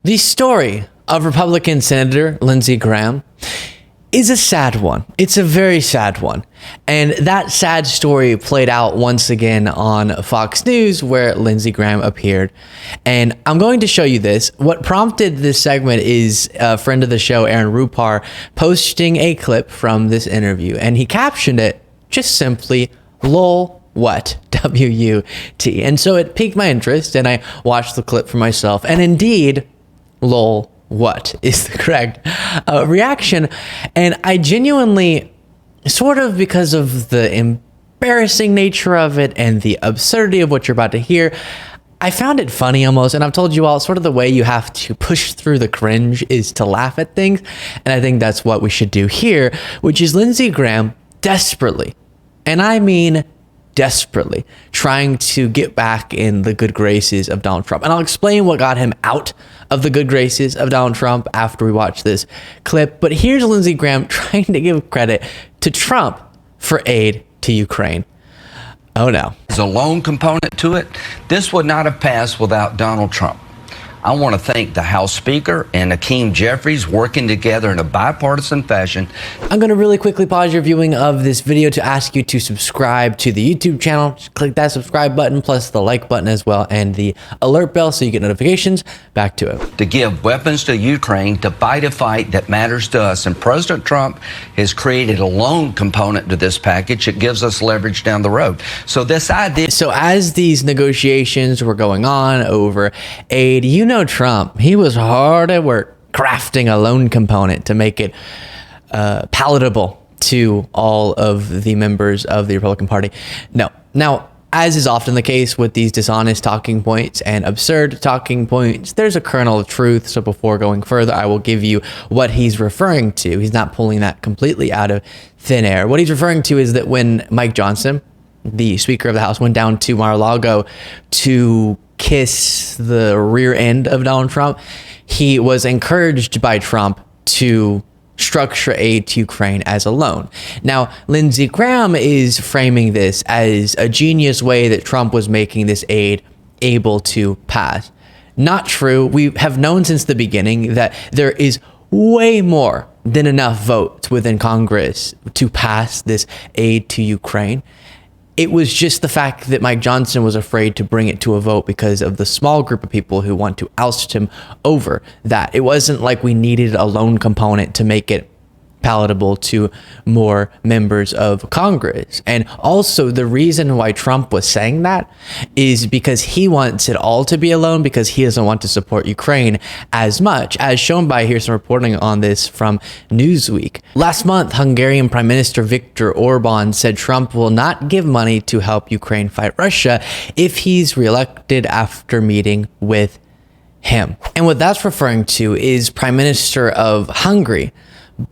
The story of Republican Senator Lindsey Graham is a sad one. It's a very sad one. And that sad story played out once again on Fox News, where Lindsey Graham appeared. And I'm going to show you this. What prompted this segment is a friend of the show, Aaron Rupar, posting a clip from this interview. And he captioned it just simply, "Lol, what?" W-U-T. And so it piqued my interest, and I watched the clip for myself. And indeed, lol, what is the correct reaction. And I genuinely, sort of because of the embarrassing nature of it and the absurdity of what you're about to hear, I found it funny almost. And I've told you all, sort of the way you have to push through the cringe is to laugh at things. And I think that's what we should do here, which is Lindsey Graham desperately, and I mean desperately, trying to get back in the good graces of Donald Trump. And I'll explain what got him out of the good graces of Donald Trump after we watch this clip. But here's Lindsey Graham trying to give credit to Trump for aid to Ukraine. Oh no. There's a loan component to it. This would not have passed without Donald Trump. I want to thank the House Speaker and Hakeem Jeffries working together in a bipartisan fashion. I'm going to really quickly pause your viewing of this video to ask you to subscribe to the YouTube channel. Just click that subscribe button plus the like button as well and the alert bell so you get notifications. Back to it. To give weapons to Ukraine to fight a fight that matters to us. And President Trump has created a loan component to this package. It gives us leverage down the road. So this idea. So as these negotiations were going on over aid, you know Trump, he was hard at work crafting a loan component to make it palatable to all of the members of the Republican Party. No. Now, as is often the case with these dishonest talking points and absurd talking points, there's a kernel of truth. So before going further, I will give you what he's referring to. He's not pulling that completely out of thin air. What he's referring to is that when Mike Johnson, the Speaker of the House, went down to Mar-a-Lago to kiss the rear end of Donald Trump, he was encouraged by Trump to structure aid to Ukraine as a loan. Now, Lindsey Graham is framing this as a genius way that Trump was making this aid able to pass. Not true. We have known since the beginning that there is way more than enough votes within Congress to pass this aid to Ukraine. It was just the fact that Mike Johnson was afraid to bring it to a vote because of the small group of people who want to oust him over that. It wasn't like we needed a loan component to make it palatable to more members of Congress. And also the reason why Trump was saying that is because he wants it all to be a loan because he doesn't want to support Ukraine as much, as shown by, here's some reporting on this from Newsweek. Last month, Hungarian Prime Minister Viktor Orban said Trump will not give money to help Ukraine fight Russia if he's reelected after meeting with him. And what that's referring to is Prime Minister of Hungary,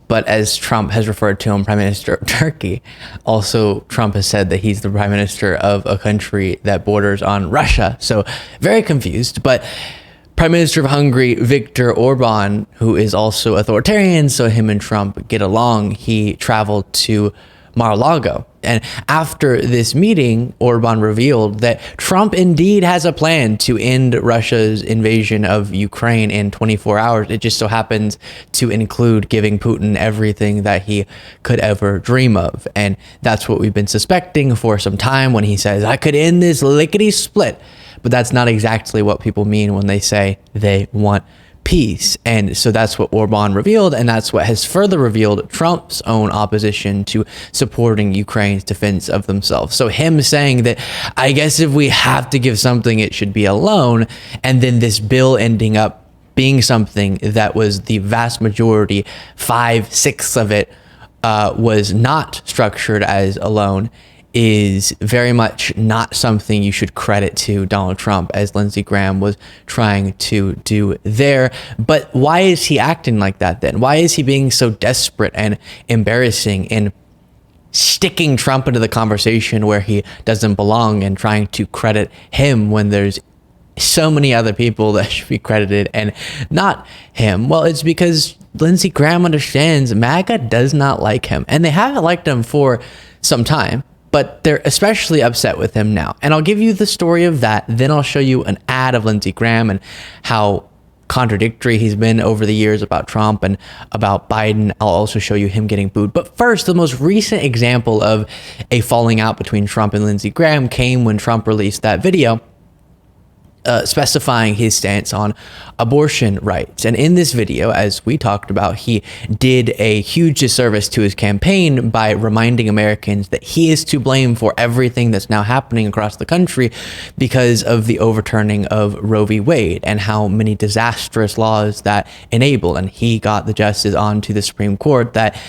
but as Trump has referred to him, Prime Minister of Turkey. Also, Trump has said that he's the Prime Minister of a country that borders on Russia. So very confused. But Prime Minister of Hungary, Viktor Orban, who is also authoritarian, so him and Trump get along, he traveled to Mar-a-Lago. And after this meeting, Orban revealed that Trump indeed has a plan to end Russia's invasion of Ukraine in 24 hours. It just so happens to include giving Putin everything that he could ever dream of. And that's what we've been suspecting for some time when he says, I could end this lickety split. But that's not exactly what people mean when they say they want peace. And so that's what Orban revealed, and that's what has further revealed Trump's own opposition to supporting Ukraine's defense of themselves. So him saying that, I guess if we have to give something, it should be a loan, and then this bill ending up being something that was the vast majority, 5/6 of it, was not structured as a loan, is very much not something you should credit to Donald Trump, as Lindsey Graham was trying to do there. But why is he acting like that then? Why is he being so desperate and embarrassing in sticking Trump into the conversation where he doesn't belong and trying to credit him when there's so many other people that should be credited and not him? Well, it's because Lindsey Graham understands MAGA does not like him, and they haven't liked him for some time. But they're especially upset with him now. And I'll give you the story of that. Then I'll show you an ad of Lindsey Graham and how contradictory he's been over the years about Trump and about Biden. I'll also show you him getting booed. But first, the most recent example of a falling out between Trump and Lindsey Graham came when Trump released that video specifying his stance on abortion rights. And in this video, as we talked about, he did a huge disservice to his campaign by reminding Americans that he is to blame for everything that's now happening across the country because of the overturning of Roe v. Wade and how many disastrous laws that enabled. And he got the justice onto the Supreme Court that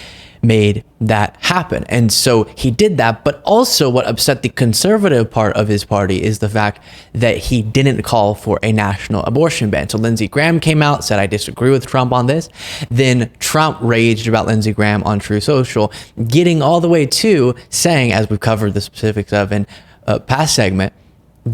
made that happen. And so he did that. But also what upset the conservative part of his party is the fact that he didn't call for a national abortion ban. So Lindsey Graham came out, said, I disagree with Trump on this. Then Trump raged about Lindsey Graham on True Social, getting all the way to saying, as we've covered the specifics of in a past segment,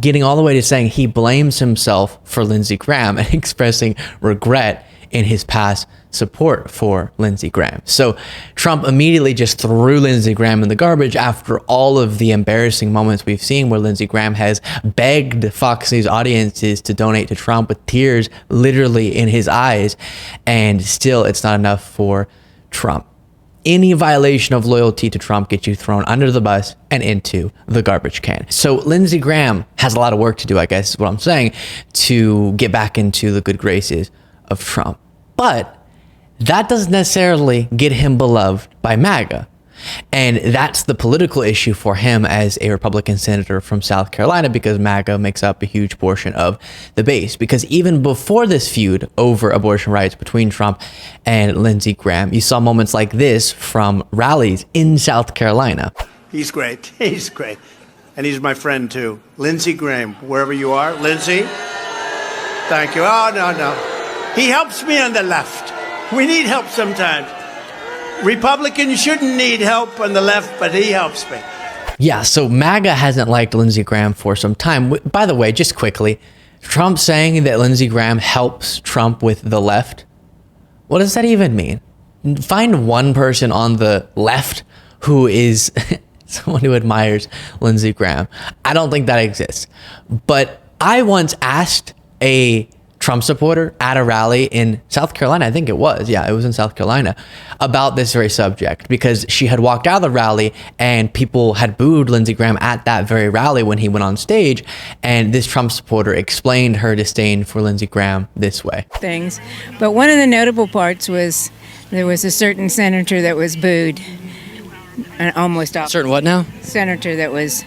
getting all the way to saying he blames himself for Lindsey Graham and expressing regret in his past support for Lindsey Graham. So Trump immediately just threw Lindsey Graham in the garbage after all of the embarrassing moments we've seen where Lindsey Graham has begged Fox News audiences to donate to Trump with tears literally in his eyes, and still it's not enough for Trump. Any violation of loyalty to Trump gets you thrown under the bus and into the garbage can. So Lindsey Graham has a lot of work to do, I guess is what I'm saying, to get back into the good graces of Trump. But that doesn't necessarily get him beloved by Maga. And that's the political issue for him as a Republican senator from South Carolina, because MAGA makes up a huge portion of the base. Because even before this feud over abortion rights between Trump and Lindsey Graham, you saw moments like this from rallies in South Carolina. He's great. He's great. And he's my friend, too. Lindsey Graham, wherever you are. Lindsey, thank you. Oh, no. He helps me on the left. We need help sometimes. Republicans shouldn't need help on the left, but he helps me. Yeah, so MAGA hasn't liked Lindsey Graham for some time. By the way, just quickly, Trump saying that Lindsey Graham helps Trump with the left. What does that even mean? Find one person on the left who is someone who admires Lindsey Graham. I don't think that exists. But I once asked a Trump supporter at a rally in South Carolina, I think it was, yeah, it was in South Carolina, about this very subject, because she had walked out of the rally and people had booed Lindsey Graham at that very rally when he went on stage, and this Trump supporter explained her disdain for Lindsey Graham this way. But one of the notable parts was there was a certain senator that was booed, and almost off. Certain what now? Senator that was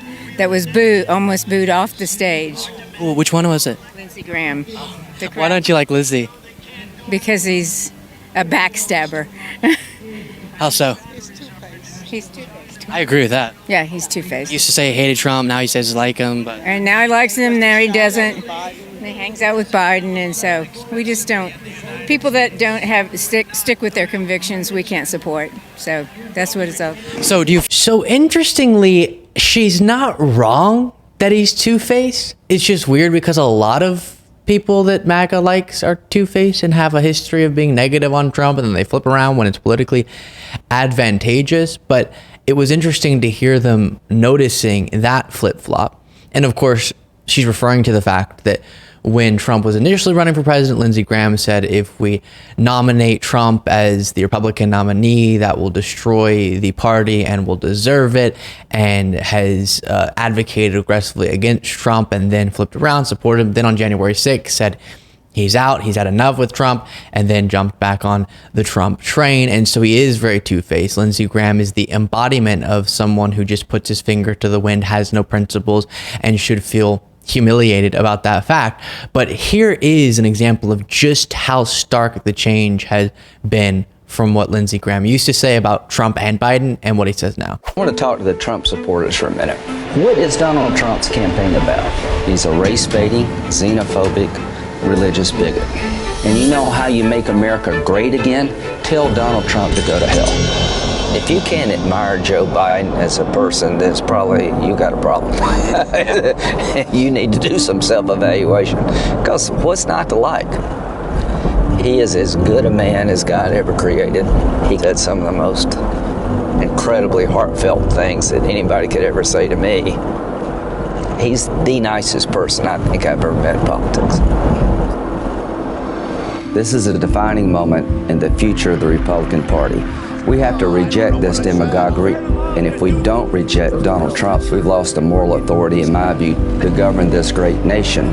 booed, almost booed off the stage. Ooh, which one was it? Lindsey Graham. Why don't you like Lindsey? Because he's a backstabber. How so? He's two-faced. I agree with that. Yeah, he's two-faced. He used to say he hated Trump, now he says he like him. But And now he likes him, now he doesn't. He hangs out with Biden, and so we just don't. People that don't have stick with their convictions, we can't support. So that's what it's up. So interestingly, she's not wrong that he's two-faced. It's just weird because a lot of people that MAGA likes are two-faced and have a history of being negative on Trump, and then they flip around when it's politically advantageous. But it was interesting to hear them noticing that flip-flop. And of course, she's referring to the fact that when Trump was initially running for president, Lindsey Graham said, if we nominate Trump as the Republican nominee, that will destroy the party and will deserve it, and has advocated aggressively against Trump, and then flipped around, supported him. Then on January 6th said he's out, he's had enough with Trump, and then jumped back on the Trump train. And so he is very two-faced. Lindsey Graham is the embodiment of someone who just puts his finger to the wind, has no principles, and should feel humiliated about that fact. But here is an example of just how stark the change has been from what Lindsey Graham used to say about Trump and Biden and what he says now. I want to talk to the Trump supporters for a minute. What is Donald Trump's campaign about? He's a race-baiting, xenophobic, religious bigot. And you know how you make America great again? Tell Donald Trump to go to hell. If you can't admire Joe Biden as a person, then it's probably you got a problem. You need to do some self-evaluation, because what's not to like? He is as good a man as God ever created. He said some of the most incredibly heartfelt things that anybody could ever say to me. He's the nicest person I think I've ever met in politics. This is a defining moment in the future of the Republican Party. We have to reject this demagoguery, and if we don't reject Donald Trump, we've lost the moral authority, in my view, to govern this great nation.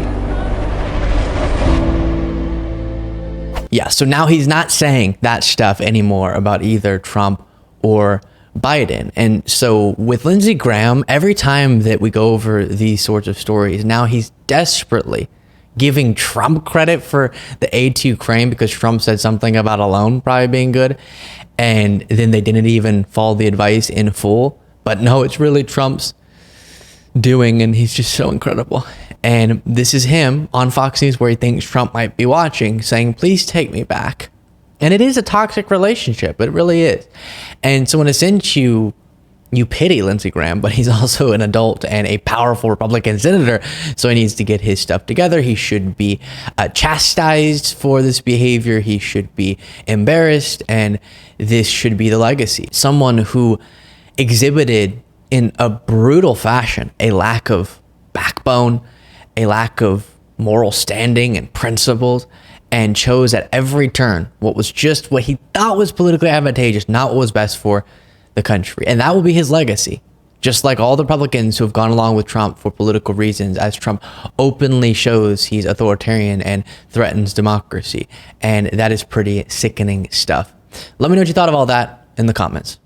Yeah, so now he's not saying that stuff anymore about either Trump or Biden. And so with Lindsey Graham, every time that we go over these sorts of stories, now he's desperately giving Trump credit for the aid to Ukraine because Trump said something about a loan probably being good. And then they didn't even follow the advice in full. But no, it's really Trump's doing, and he's just so incredible. And this is him on Fox News where he thinks Trump might be watching, saying, please take me back. And it is a toxic relationship. It really is. And so in a sense, you pity Lindsey Graham, but he's also an adult and a powerful Republican senator. So he needs to get his stuff together. He should be chastised for this behavior. He should be embarrassed. And this should be the legacy. Someone who exhibited in a brutal fashion a lack of backbone, a lack of moral standing and principles, and chose at every turn what was just what he thought was politically advantageous, not what was best for the country. And that will be his legacy. Just like all the Republicans who have gone along with Trump for political reasons, as Trump openly shows he's authoritarian and threatens democracy. And that is pretty sickening stuff. Let me know what you thought of all that in the comments.